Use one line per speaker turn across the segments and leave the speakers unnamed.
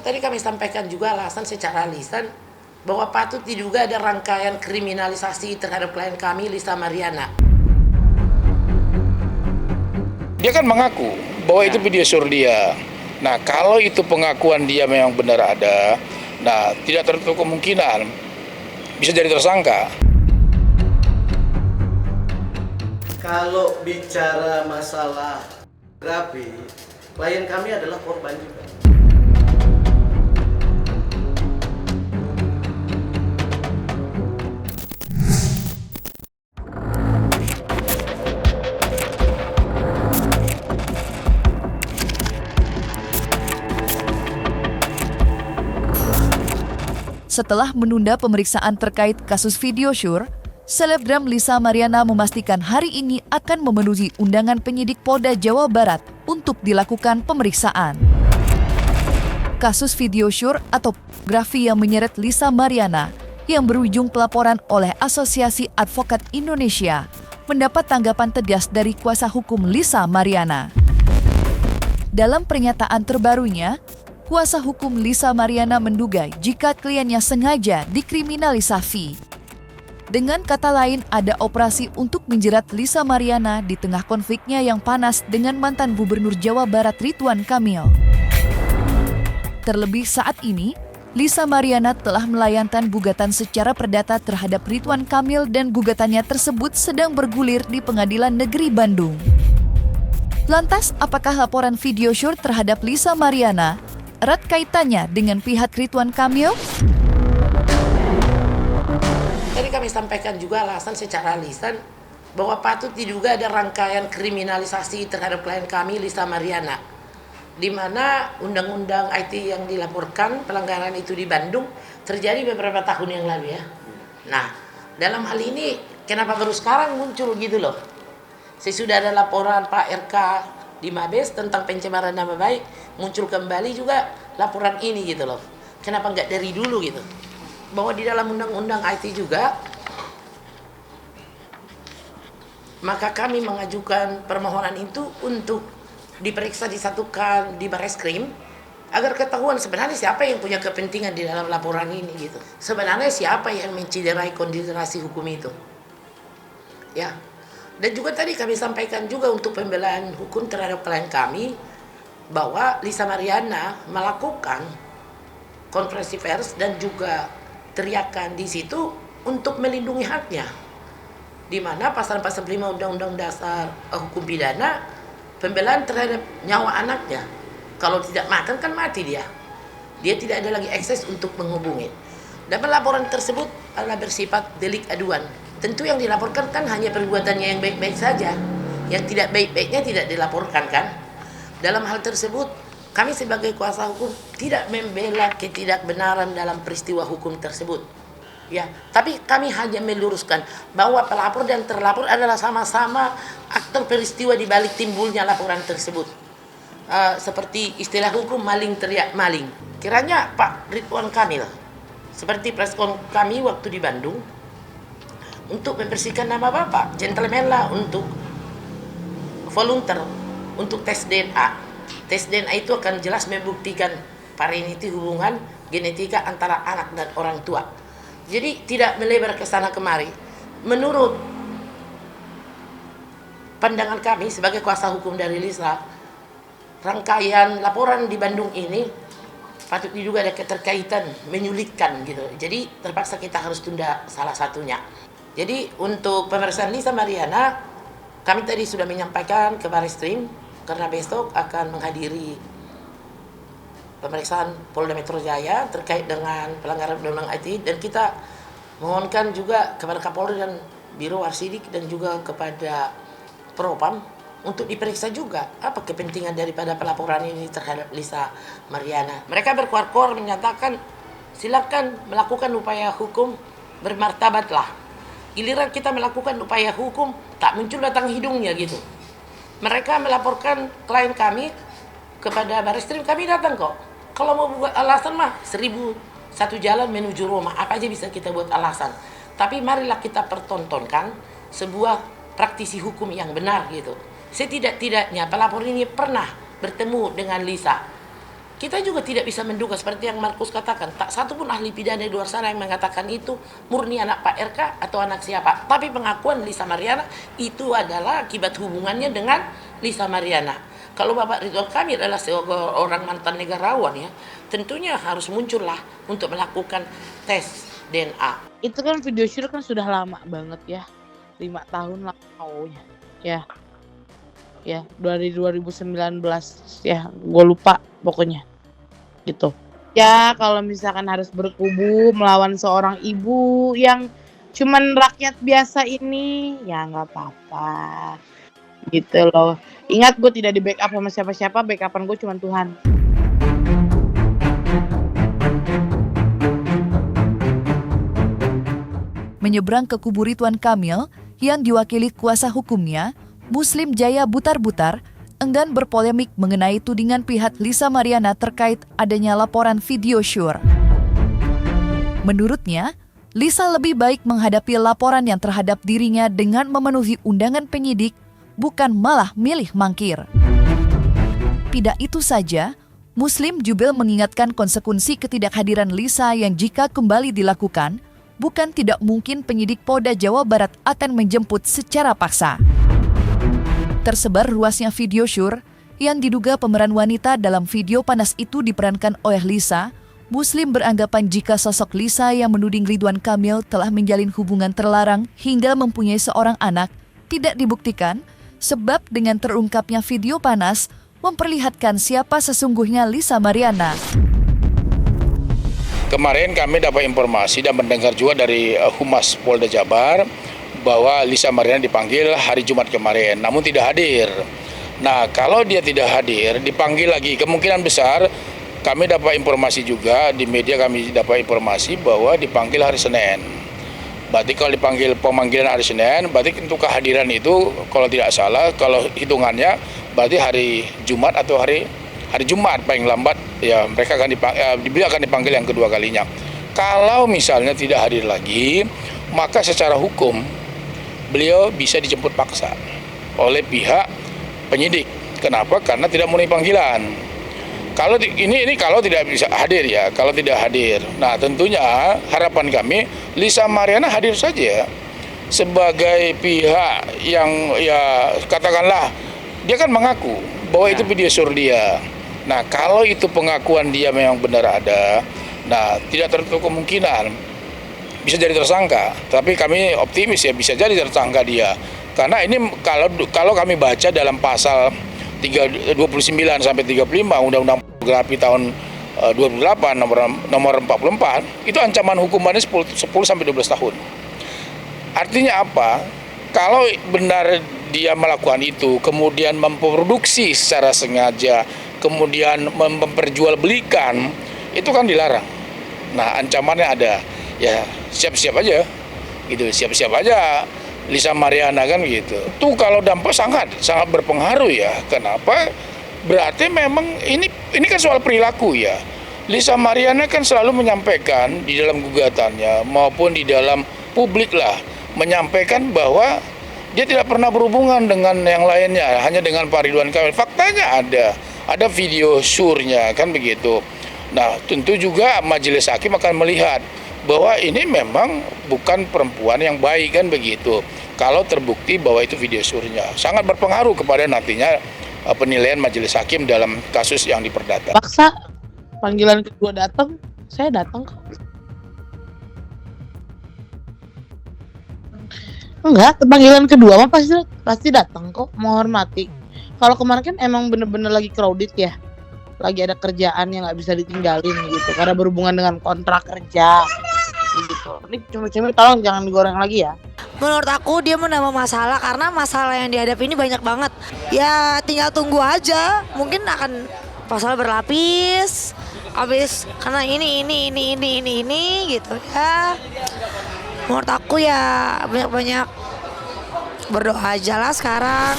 tadi kami sampaikan juga alasan secara lisan bahwa patut diduga ada rangkaian kriminalisasi terhadap klien kami, Lisa Mariana.
Dia kan mengaku bahwa itu video sur dia. Nah, kalau itu pengakuan dia memang benar ada, nah tidak tertutup kemungkinan bisa jadi tersangka.
Kalau bicara masalah grafi, klien kami adalah korban juga.
Setelah menunda pemeriksaan terkait kasus video syur, selebgram Lisa Mariana memastikan hari ini akan memenuhi undangan penyidik Polda Jawa Barat untuk dilakukan pemeriksaan. Kasus video syur atau pornografi yang menyeret Lisa Mariana yang berujung pelaporan oleh Asosiasi Advokat Indonesia mendapat tanggapan tegas dari kuasa hukum Lisa Mariana. Dalam pernyataan terbarunya, kuasa hukum Lisa Mariana menduga jika kliennya sengaja dikriminalisasi. Dengan kata lain, ada operasi untuk menjerat Lisa Mariana di tengah konfliknya yang panas dengan mantan Gubernur Jawa Barat Ridwan Kamil. Terlebih saat ini, Lisa Mariana telah melayangkan gugatan secara perdata terhadap Ridwan Kamil dan gugatannya tersebut sedang bergulir di Pengadilan Negeri Bandung. Lantas, apakah laporan video syur terhadap Lisa Mariana erat kaitannya dengan pihak Ridwan Kamil?
Tadi kami sampaikan juga alasan secara lisan bahwa patut diduga ada rangkaian kriminalisasi terhadap klien kami, Lisa Mariana, di mana undang-undang IT yang dilaporkan pelanggaran itu di Bandung terjadi beberapa tahun yang lalu ya. Nah, dalam hal ini kenapa baru sekarang muncul gitu loh? Sesudah ada laporan Pak RK di Mabes tentang pencemaran nama baik, muncul kembali juga laporan ini gitu loh. Kenapa nggak dari dulu gitu? Bahwa di dalam undang-undang IT juga, maka kami mengajukan permohonan itu untuk diperiksa, disatukan di Bareskrim agar ketahuan sebenarnya siapa yang punya kepentingan di dalam laporan ini gitu. Sebenarnya siapa yang menciderai konsiderasi hukum itu. Ya. Dan juga tadi kami sampaikan juga untuk pembelaan hukum terhadap klien kami bahwa Lisa Mariana melakukan konferensi pers dan juga teriakan di situ untuk melindungi haknya. Di mana pasal-pasal 5 Undang-Undang Dasar Hukum Pidana pembelaan terhadap nyawa anaknya. Kalau tidak makan kan mati dia. Dia tidak ada lagi akses untuk menghubungi. Dan laporan tersebut adalah bersifat delik aduan. Tentu yang dilaporkan kan hanya perbuatannya yang baik-baik saja. Yang tidak baik-baiknya tidak dilaporkan kan. Dalam hal tersebut, kami sebagai kuasa hukum tidak membela ketidakbenaran dalam peristiwa hukum tersebut. Ya, tapi kami hanya meluruskan bahwa pelapor dan terlapor adalah sama-sama aktor peristiwa di balik timbulnya laporan tersebut. Seperti istilah hukum maling teriak maling. Kiranya Pak Ridwan Kamil, seperti preskon kami waktu di Bandung, untuk membersihkan nama Bapak, gentleman lah untuk volunteer untuk tes DNA. Tes DNA itu akan jelas membuktikan parenity hubungan genetika antara anak dan orang tua. Jadi tidak melebar ke sana kemari. Menurut pandangan kami sebagai kuasa hukum dari Lisa, rangkaian laporan di Bandung ini patut diduga ada keterkaitan, menyulitkan gitu. Jadi terpaksa kita harus tunda salah satunya. Jadi untuk pemeriksaan Lisa Mariana, kami tadi sudah menyampaikan ke Bareskrim karena besok akan menghadiri pemeriksaan Polda Metro Jaya terkait dengan pelanggaran undang-undang IT, dan kita mohonkan juga kepada Kapolri dan Biro Arsidik dan juga kepada Propam untuk diperiksa juga apa kepentingan daripada pelaporan ini terhadap Lisa Mariana. Mereka berkuar-kuar menyatakan silakan melakukan upaya hukum, bermartabatlah. Giliran kita melakukan upaya hukum, tak muncul batang hidungnya gitu. Mereka melaporkan klien kami kepada Bareskrim, kami datang kok. Kalau mau buat alasan mah 1001 jalan menuju Roma, apa aja bisa kita buat alasan. Tapi marilah kita pertontonkan sebuah praktisi hukum yang benar gitu. Setidak-tidaknya pelapor ini pernah bertemu dengan Lisa. kita juga tidak bisa menduga seperti yang Markus katakan. Tak satu pun ahli pidana di luar sana yang mengatakan itu murni anak Pak RK atau anak siapa. Tapi pengakuan Lisa Mariana itu adalah akibat hubungannya dengan Lisa Mariana. Kalau Bapak Ridwan Kamil adalah seorang mantan negarawan ya, tentunya harus muncullah untuk melakukan tes DNA.
Itu kan video shoot kan sudah lama banget ya, 5 tahun lah maunya ya. Ya, dari 2019 ya, gue lupa pokoknya gitu. Ya, kalau misalkan harus berkubu melawan seorang ibu yang cuman rakyat biasa ini, ya nggak apa-apa gitu loh. Ingat, gue tidak di backup sama siapa-siapa, backupan gue cuma Tuhan.
Menyeberang ke kubu Ridwan Kamil yang diwakili kuasa hukumnya, Muslim Jaya Butar-Butar enggan berpolemik mengenai tudingan pihak Lisa Mariana terkait adanya laporan video syur. Menurutnya, Lisa lebih baik menghadapi laporan yang terhadap dirinya dengan memenuhi undangan penyidik, bukan malah milih mangkir. Tidak itu saja, Muslim juga mengingatkan konsekuensi ketidakhadiran Lisa yang jika kembali dilakukan, bukan tidak mungkin penyidik Polda Jawa Barat akan menjemput secara paksa. Tersebar luasnya video syur yang diduga pemeran wanita dalam video panas itu diperankan oleh Lisa. Muslim beranggapan jika sosok Lisa yang menuding Ridwan Kamil telah menjalin hubungan terlarang hingga mempunyai seorang anak tidak dibuktikan, sebab dengan terungkapnya video panas memperlihatkan siapa sesungguhnya Lisa Mariana.
Kemarin kami dapat informasi dan mendengar juga dari Humas Polda Jabar bahwa Lisa Mariana dipanggil hari Jumat kemarin, namun tidak hadir. Nah, kalau dia tidak hadir, dipanggil lagi. Kemungkinan besar kami dapat informasi juga, di media kami dapat informasi bahwa dipanggil hari Senin. Berarti kalau dipanggil pemanggilan hari Senin, berarti untuk kehadiran itu kalau tidak salah, kalau hitungannya berarti hari Jumat atau hari Jumat paling lambat ya mereka akan dipanggil yang kedua kalinya. Kalau misalnya tidak hadir lagi, maka secara hukum beliau bisa dijemput paksa oleh pihak penyidik. Kenapa? Karena tidak memenuhi panggilan. Kalau ini kalau tidak bisa hadir ya, kalau tidak hadir. Nah, tentunya harapan kami Lisa Mariana hadir saja sebagai pihak yang ya katakanlah dia kan mengaku bahwa itu video sur dia. Nah, kalau itu pengakuan dia memang benar ada, nah tidak tertutup kemungkinan bisa jadi tersangka. Tapi kami optimis ya bisa jadi tersangka dia. Karena ini kalau kami baca dalam pasal 29 sampai 35 Undang-Undang Pornografi tahun 2008 nomor 44 itu ancaman hukumannya 10 sampai 12 tahun. Artinya apa? Kalau benar dia melakukan itu, kemudian memproduksi secara sengaja, kemudian memperjualbelikan, itu kan dilarang. Nah, ancamannya ada. Ya, siap-siap aja. Gitu, siap-siap aja Lisa Mariana kan gitu. Tuh kalau dampak sangat berpengaruh ya. Kenapa? Berarti memang ini kan soal perilaku ya. Lisa Mariana kan selalu menyampaikan di dalam gugatannya maupun di dalam publik lah, menyampaikan bahwa dia tidak pernah berhubungan dengan yang lainnya, hanya dengan Pak Ridwan Kamil. Faktanya ada video surnya kan begitu. Nah, tentu juga majelis hakim akan melihat bahwa ini memang bukan perempuan yang baik kan begitu. Kalau terbukti bahwa itu video surnya, sangat berpengaruh kepada nantinya penilaian majelis hakim dalam kasus yang diperdata.
Paksa panggilan kedua datang, saya datang kok. Enggak, panggilan kedua mah pasti datang kok, menghormati. Kalau kemarin kan emang bener-bener lagi crowded ya, lagi ada kerjaan yang nggak bisa ditinggalin gitu, karena berhubungan dengan kontrak kerja gitu. Ini cuma tolong jangan digoreng lagi ya.
Menurut aku dia menambah masalah karena masalah yang dihadapi ini banyak banget. Ya tinggal tunggu aja, mungkin akan pasal berlapis. Habis karena ini gitu ya. Menurut aku ya banyak-banyak berdoa aja lah sekarang.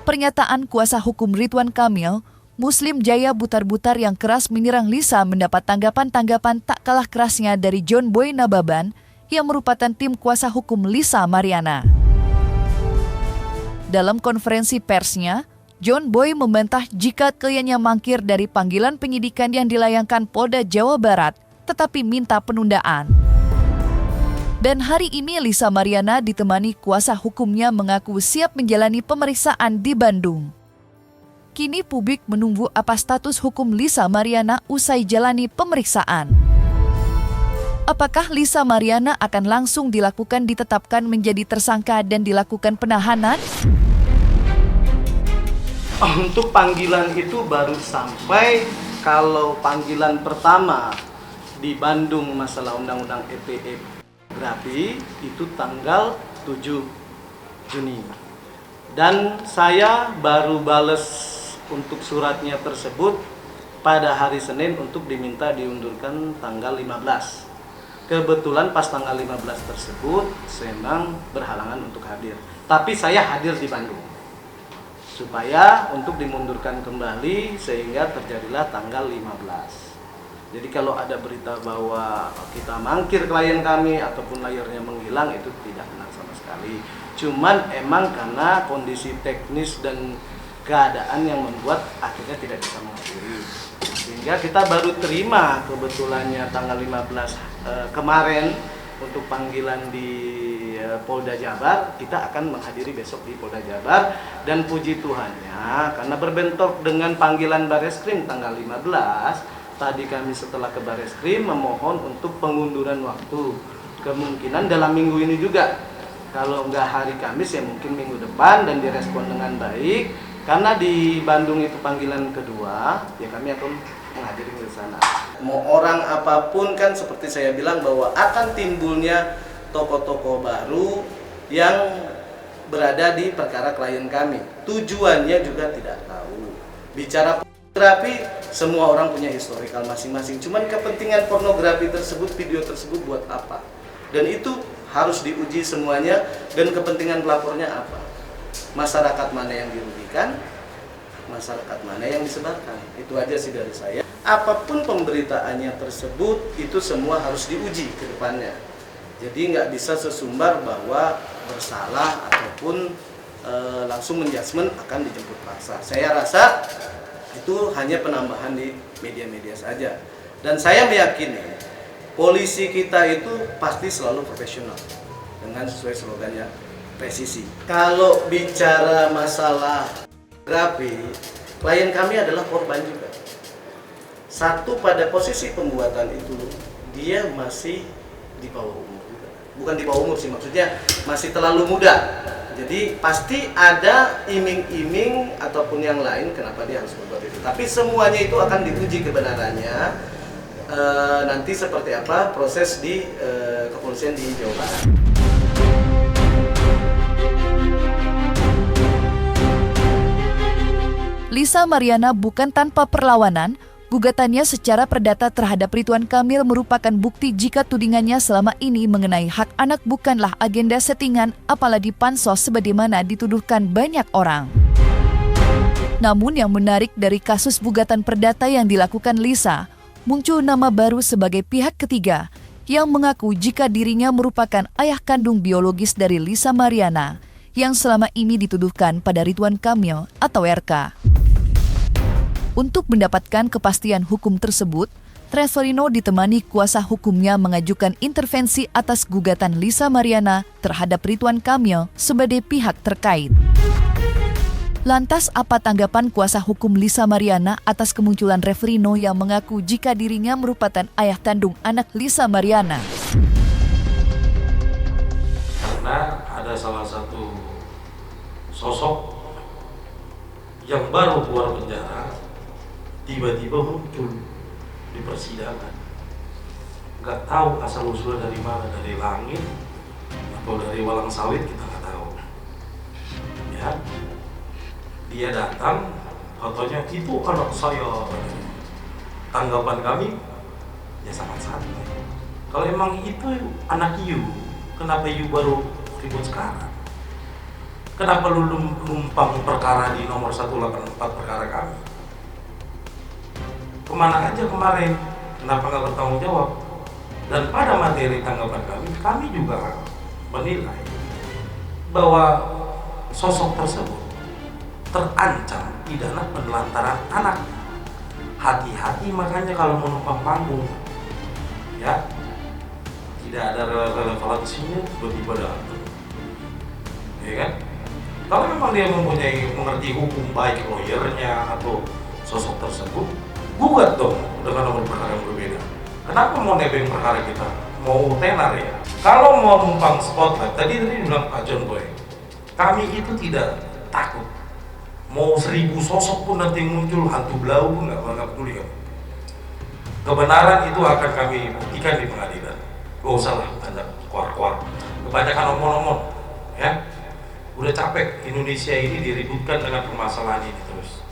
Pernyataan kuasa hukum Ridwan Kamil, Muslim Jaya Butar-Butar yang keras menyerang Lisa mendapat tanggapan-tanggapan tak kalah kerasnya dari John Boy Nababan yang merupakan tim kuasa hukum Lisa Mariana. Dalam konferensi persnya, John Boy membantah jika kliennya mangkir dari panggilan penyidikan yang dilayangkan Polda Jawa Barat, tetapi minta penundaan. Dan hari ini Lisa Mariana ditemani kuasa hukumnya mengaku siap menjalani pemeriksaan di Bandung. Kini publik menunggu apa status hukum Lisa Mariana usai jalani pemeriksaan. Apakah Lisa Mariana akan langsung ditetapkan menjadi tersangka dan dilakukan penahanan?
Untuk panggilan itu baru sampai kalau panggilan pertama di Bandung masalah undang-undang pornografi itu tanggal 7 Juni. Dan saya baru bales untuk suratnya tersebut pada hari Senin untuk diminta diundurkan tanggal 15. Kebetulan pas tanggal 15 tersebut saya memang berhalangan untuk hadir. Tapi saya hadir di Bandung. Supaya untuk dimundurkan kembali sehingga terjadilah tanggal 15. Jadi kalau ada berita bahwa kita mangkir klien kami ataupun layarnya menghilang itu tidak benar sama sekali. Cuman emang karena kondisi teknis dan keadaan yang membuat akhirnya tidak bisa menghadiri. Sehingga kita baru terima kebetulannya tanggal 15 kemarin untuk panggilan di Polda Jabar, kita akan menghadiri besok di Polda Jabar. Dan puji Tuhannya karena berbentrok dengan panggilan Bareskrim tanggal 15, tadi kami setelah ke Bareskrim memohon untuk pengunduran waktu. Kemungkinan dalam minggu ini juga, kalau nggak hari Kamis ya mungkin minggu depan, dan direspon dengan baik. Karena di Bandung itu panggilan kedua, ya kami akan menghadiri ke sana. Mau orang apapun kan seperti saya bilang bahwa akan timbulnya tokoh-tokoh baru yang berada di perkara klien kami. Tujuannya juga tidak tahu. Bicara pornografi, semua orang punya historikal masing-masing. Cuman kepentingan pornografi tersebut, video tersebut buat apa? Dan itu harus diuji semuanya, dan kepentingan pelapornya apa? Masyarakat mana yang dirugikan, masyarakat mana yang disebarkan. Itu aja sih dari saya. Apapun pemberitaannya tersebut, itu semua harus diuji ke depannya. Jadi nggak bisa sesumbar bahwa bersalah ataupun langsung menjudgment akan dijemput paksa. Saya rasa itu hanya penambahan di media-media saja. Dan saya meyakini polisi kita itu pasti selalu profesional dengan sesuai slogannya, presisi. Kalau bicara masalah grafi, klien kami adalah korban juga. Satu, pada posisi pembuatan itu dia masih di bawah umur juga. Bukan di bawah umur sih, maksudnya masih terlalu muda. Jadi pasti ada iming-iming ataupun yang lain kenapa dia harus berbuat itu. Tapi semuanya itu akan diuji kebenarannya. Nanti seperti apa proses di kepolisian di Jawa Barat.
Lisa Mariana bukan tanpa perlawanan, gugatannya secara perdata terhadap Ridwan Kamil merupakan bukti jika tudingannya selama ini mengenai hak anak bukanlah agenda settingan, apalagi pansos sebagaimana dituduhkan banyak orang. Namun yang menarik dari kasus gugatan perdata yang dilakukan Lisa, muncul nama baru sebagai pihak ketiga yang mengaku jika dirinya merupakan ayah kandung biologis dari Lisa Mariana yang selama ini dituduhkan pada Ridwan Kamil atau RK. Untuk mendapatkan kepastian hukum tersebut, Tresorino ditemani kuasa hukumnya mengajukan intervensi atas gugatan Lisa Mariana terhadap Ridwan Kamil sebagai pihak terkait. Lantas apa tanggapan kuasa hukum Lisa Mariana atas kemunculan Tresorino yang mengaku jika dirinya merupakan ayah kandung anak Lisa Mariana?
Karena ada salah satu sosok yang baru keluar penjara tiba-tiba muncul di persidangan. Nggak tahu asal usulnya dari mana, dari langit atau dari walang sawit, kita nggak tahu. Ya, dia datang, fotonya itu anak saya. Tanggapan kami ya sangat santai. Kalau emang itu anak you, kenapa you baru ribut sekarang? Kenapa lu numpang perkara di nomor 184 perkara kami? Kemana aja kemarin? Kenapa nggak bertanggung jawab? Dan pada materi tanggapan kami juga menilai bahwa sosok tersebut terancam pidana penelantaran anak. Hati-hati makanya kalau menumpang panggung, ya, tidak ada relevansinya tiba-tiba datang, ya kan? Kalau memang dia mengerti hukum, baik lawyernya atau sosok tersebut, gugat dong dengan nomor perkara yang berbeda. Kenapa mau nebeng perkara kita? Mau tenar ya? Kalau mau numpang spotlight, tadi bilang Pak John Boy, kami itu tidak takut. Mau 1000 sosok pun nanti muncul, hantu belau pun nggak peduli kami. Kebenaran itu akan kami buktikan di pengadilan. Gak usah lah banyak kuar-kuar, kebanyakan omong-omong, ya. Udah capek Indonesia ini diributkan dengan permasalahan ini terus.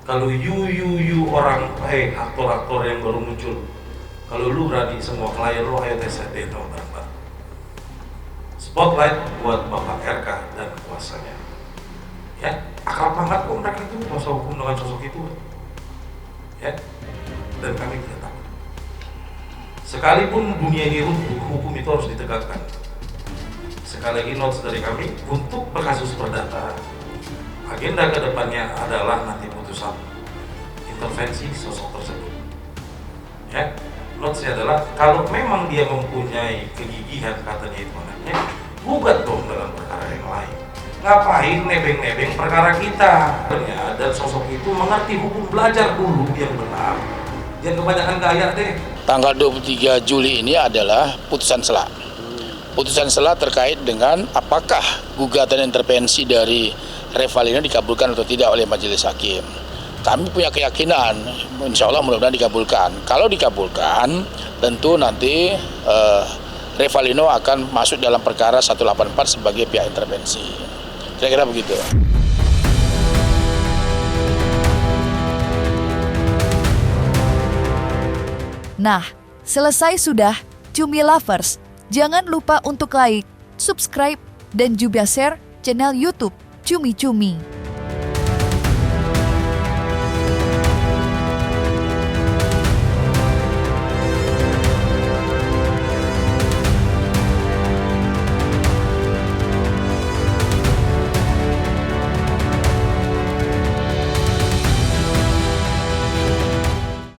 Kalau you orang, aktor-aktor yang baru muncul, kalau lu berani semua klien lu ayo tes demo bareng-bareng. Spotlight buat Bapak RK dan kuasanya. Ya, akrab banget kok mereka itu kuasa hukum dengan sosok itu, ya. Dan kami tidak takut. Sekalipun dunia ini runtuh, hukum itu harus ditegakkan. Sekali lagi notes dari kami untuk berkasus perdata, agenda kedepannya adalah nanti putusan intervensi sosok tersebut. Ya, notesnya adalah kalau memang dia mempunyai kegigihan katanya itu anaknya, gugat dong dalam perkara yang lain. Ngapain nebeng-nebeng perkara kita? Dan sosok itu mengerti hukum, belajar dulu yang benar. Jangan kebanyakan gaya deh.
Tanggal 23 Juli ini adalah putusan sela. Putusan sela terkait dengan apakah gugatan intervensi dari Revalino dikabulkan atau tidak oleh majelis hakim. Kami punya keyakinan, insya Allah mudah-mudahan dikabulkan. Kalau dikabulkan, tentu nanti Revalino akan masuk dalam perkara 184 sebagai pihak intervensi. Kira-kira begitu.
Nah, selesai sudah Cumi Lovers. Jangan lupa untuk like, subscribe, dan juga share channel YouTube Cumi Cumi.